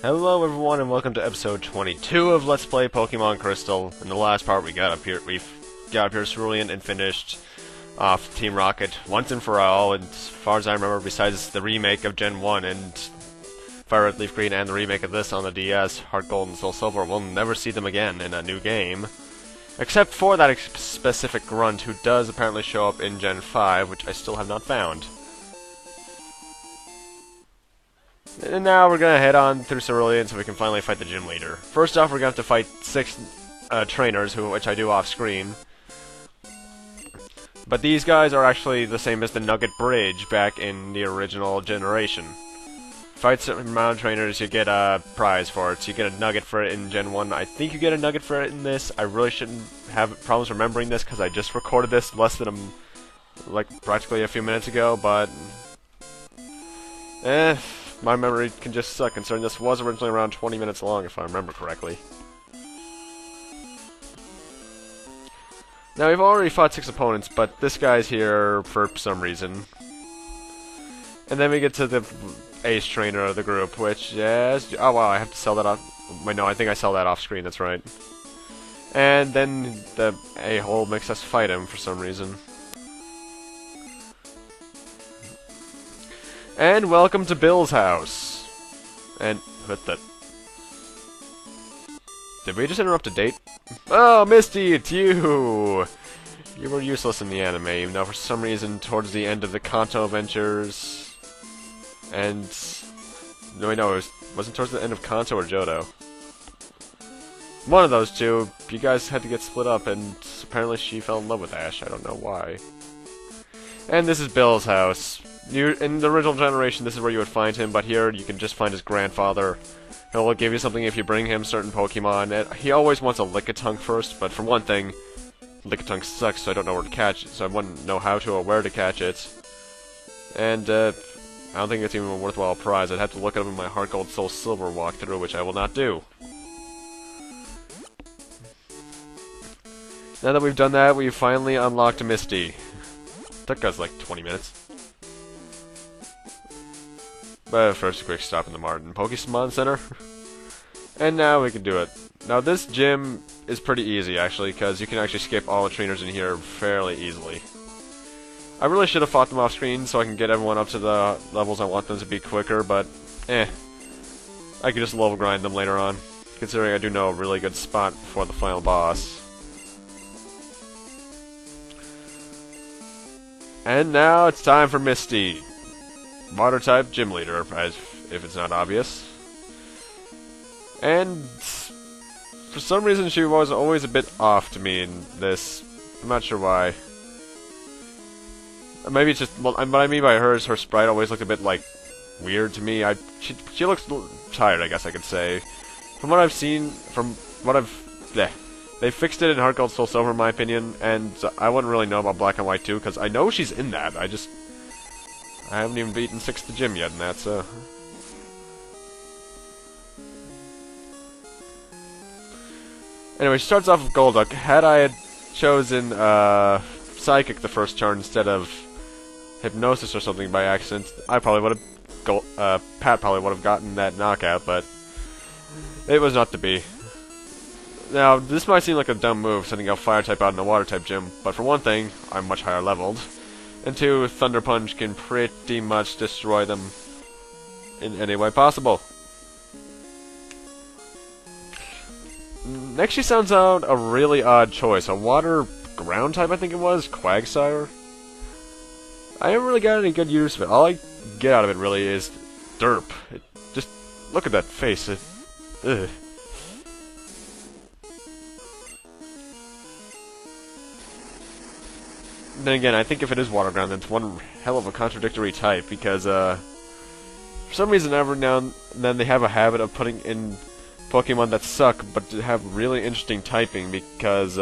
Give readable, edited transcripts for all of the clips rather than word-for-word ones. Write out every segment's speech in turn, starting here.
Hello everyone and welcome to episode 22 of Let's Play Pokemon Crystal. In the last part we've got up here Cerulean and finished off Team Rocket once and for all, and as far as I remember, besides the remake of Gen 1 and Fire Red Leaf Green and the remake of this on the DS, Heart Gold and Soul Silver, we'll never see them again in a new game. Except for that specific grunt who does apparently show up in Gen 5, which I still have not found. And now we're gonna head on through Cerulean so we can finally fight the gym leader. First off, we're gonna have to fight 6 trainers, which I do off screen. But these guys are actually the same as the Nugget Bridge back in the original generation. Fight certain amount of trainers, you get a prize for it. So you get a nugget for it in Gen 1. I think you get a nugget for it in this. I really shouldn't have problems remembering this because I just recorded this less than like practically a few minutes ago, but my memory can just suck, considering this was originally around 20 minutes long, if I remember correctly. Now, we've already fought 6 opponents, but this guy's here for some reason. And then we get to the ace trainer of the group, which is... Oh, wow, I have to sell that off... Wait, no, I think I sell that off screen, that's right. And then the a-hole makes us fight him for some reason. And welcome to Bill's house. And what the? Did we just interrupt a date? Oh, Misty, it's you! You were useless in the anime, even though for some reason towards the end of the Kanto Adventures, and no, wait, no, it wasn't towards the end of Kanto or Johto. One of those two, you guys had to get split up, and apparently she fell in love with Ash. I don't know why. And this is Bill's house. In the original generation, this is where you would find him, but here you can just find his grandfather. He'll give you something if you bring him certain Pokemon. He always wants a Lickitung first, but for one thing, Lickitung sucks, so I don't know where to catch it, so I wouldn't know how to or where to catch it. And, I don't think it's even a worthwhile prize. I'd have to look it up in my Heart Gold Soul Silver walkthrough, which I will not do. Now that we've done that, we've finally unlocked Misty. Took us like 20 minutes. But first, a quick stop in the Martin Pokemon Center. And now we can do it. Now this gym is pretty easy, actually, because you can actually skip all the trainers in here fairly easily. I really should have fought them off screen so I can get everyone up to the levels I want them to be quicker, but I could just level grind them later on, considering I do know a really good spot before the final boss. And now it's time for Misty. Water-type gym leader, as if it's not obvious. And for some reason she was always a bit off to me in this. I'm not sure why. Maybe it's just, well, what I mean by her is her sprite always looked a bit, like, weird to me. She looks tired, I guess I could say. From what I've seen, they fixed it in Heart Gold Soul Silver, in my opinion, and I wouldn't really know about Black and White too, because I know she's in that. I haven't even beaten 6 to gym yet in that, so... Anyway, she starts off with Golduck. Had I had chosen Psychic the first turn instead of Hypnosis or something by accident, I probably would have... Pat probably would have gotten that knockout, but... it was not to be. Now, this might seem like a dumb move, sending a Fire-type out in a Water-type gym, but for one thing, I'm much higher leveled. And 2, Thunder Punch can pretty much destroy them in any way possible. Next, she sounds out a really odd choice. A water ground type, I think it was? Quagsire? I haven't really got any good use of it. All I get out of it really is derp. Just look at that face. Ugh. Then again, I think if it is Water Ground, then it's one hell of a contradictory type, because, for some reason, every now and then they have a habit of putting in Pokemon that suck, but have really interesting typing, because,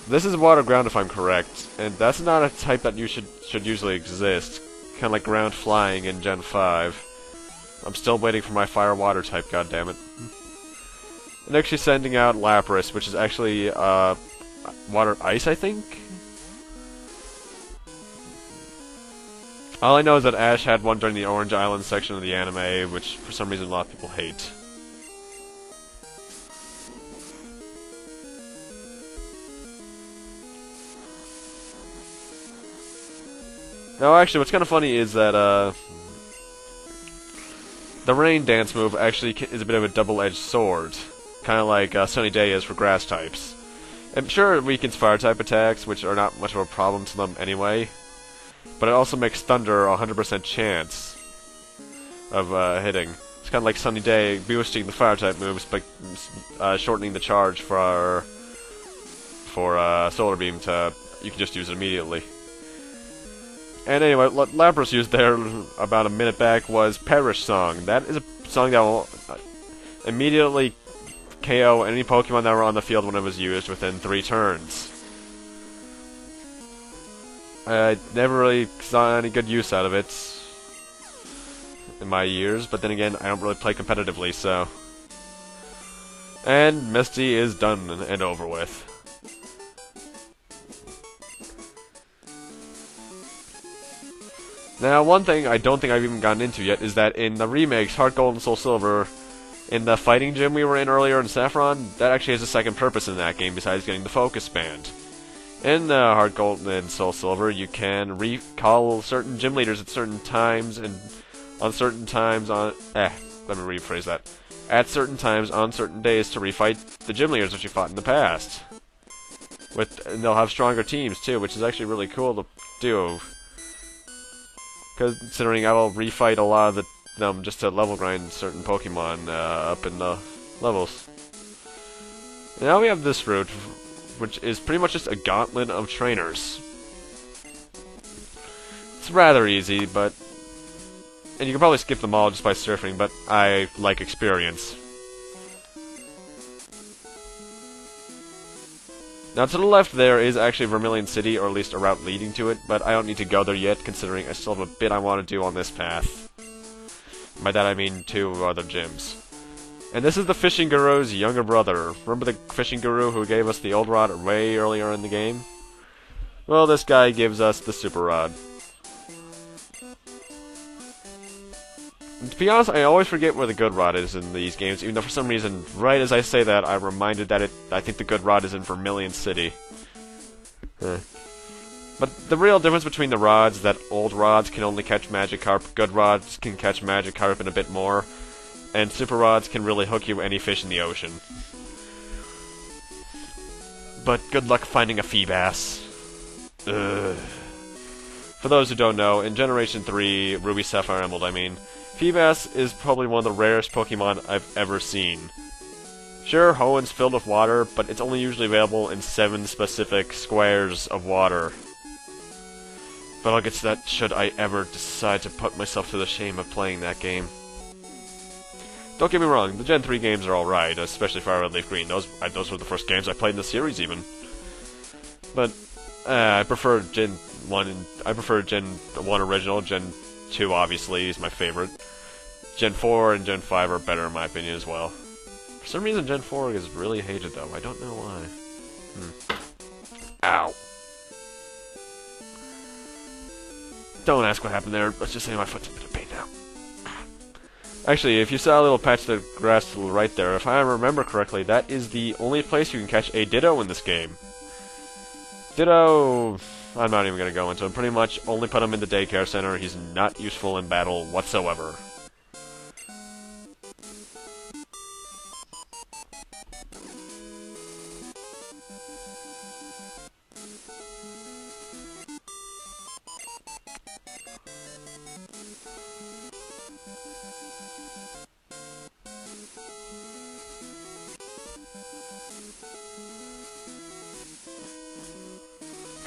this is Water Ground if I'm correct, and that's not a type that should usually exist. Kinda like Ground Flying in Gen 5. I'm still waiting for my Fire Water type, goddammit. Next she's sending out Lapras, which is actually, Water Ice, I think? All I know is that Ash had one during the Orange Island section of the anime, which for some reason a lot of people hate. Now, actually, what's kind of funny is that, the rain dance move actually is a bit of a double-edged sword. Kind of like Sunny Day is for grass types. I'm sure it weakens fire-type attacks, which are not much of a problem to them anyway. But it also makes Thunder a 100% chance of hitting. It's kind of like Sunny Day boosting the fire-type moves, but shortening the charge for Solar Beam to... you can just use it immediately. And anyway, what Lapras used there about a minute back was Perish Song. That is a song that will immediately KO any Pokemon that were on the field when it was used within 3 turns. I never really saw any good use out of it in my years, but then again, I don't really play competitively, so... And Misty is done and over with. Now, one thing I don't think I've even gotten into yet is that in the remakes, Heart Gold and Soul Silver, in the fighting gym we were in earlier in Saffron, that actually has a second purpose in that game besides getting the Focus Band. In Heart Gold and Soul Silver, you can recall certain gym leaders at certain times and on certain times on... let me rephrase that. At certain times on certain days to refight the gym leaders that you fought in the past. And they'll have stronger teams too, which is actually really cool to do. Considering I will refight a lot of them just to level grind certain Pokemon up in the levels. And now we have this route, which is pretty much just a gauntlet of trainers. It's rather easy, but... and you can probably skip them all just by surfing, but I like experience. Now, to the left there is actually Vermilion City, or at least a route leading to it, but I don't need to go there yet, considering I still have a bit I want to do on this path. By that I mean 2 other gyms. And this is the Fishing Guru's younger brother. Remember the Fishing Guru who gave us the Old Rod way earlier in the game? Well, this guy gives us the Super Rod. And to be honest, I always forget where the good rod is in these games, even though for some reason, right as I say that, I'm reminded that I think the good rod is in Vermilion City. But the real difference between the rods is that old rods can only catch Magikarp, good rods can catch Magikarp and a bit more, and super rods can really hook you any fish in the ocean. But good luck finding a Feebas. Ugh. For those who don't know, in Generation 3, Ruby, Sapphire, Emerald, I mean, Feebas is probably one of the rarest Pokemon I've ever seen. Sure, Hoenn filled with water, but it's only usually available in 7 specific squares of water. But I'll get to that should I ever decide to put myself to the shame of playing that game. Don't get me wrong, the Gen 3 games are alright, especially Fire Red Leaf Green. Those were the first games I played in the series, even. But, I prefer Gen 1, I prefer Gen 1 original, Gen 2 obviously is my favorite. Gen 4 and Gen 5 are better in my opinion as well. For some reason Gen 4 is really hated though, I don't know why. Ow. Don't ask what happened there, let's just say my foot's in a bit of pain now. Actually, if you saw a little patch of grass to the right there, if I remember correctly, that is the only place you can catch a Ditto in this game. Ditto... I'm not even going to go into him. Pretty much only put him in the daycare center. He's not useful in battle whatsoever.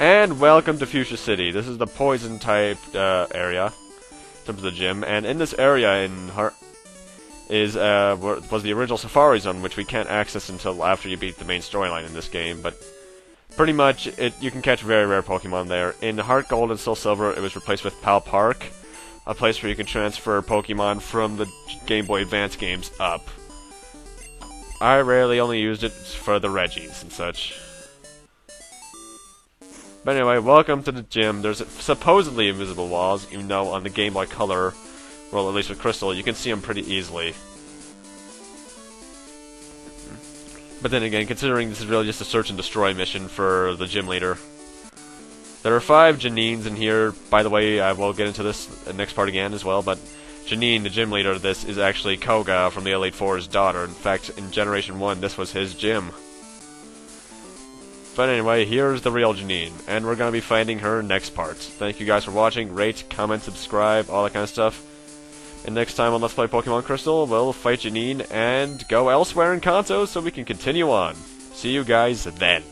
And welcome to Fuchsia City. This is the poison-type area, in terms of the gym. And in this area in was the original Safari Zone, which we can't access until after you beat the main storyline in this game. But pretty much, you can catch very rare Pokemon there. In Heart Gold and Soul Silver, it was replaced with Pal Park, a place where you can transfer Pokemon from the Game Boy Advance games up. I rarely only used it for the Reggies and such. But anyway, welcome to the gym. There's supposedly invisible walls, even though on the Game Boy Color, well, at least with Crystal, you can see them pretty easily. But then again, considering this is really just a search and destroy mission for the gym leader. There are 5 Janines in here. By the way, I will get into this next part again as well, but Janine, the gym leader of this, is actually Koga from the Elite Four's daughter. In fact, in Generation 1, this was his gym. But anyway, here's the real Janine, and we're going to be fighting her next part. Thank you guys for watching. Rate, comment, subscribe, all that kind of stuff. And next time on Let's Play Pokemon Crystal, we'll fight Janine and go elsewhere in Kanto so we can continue on. See you guys then.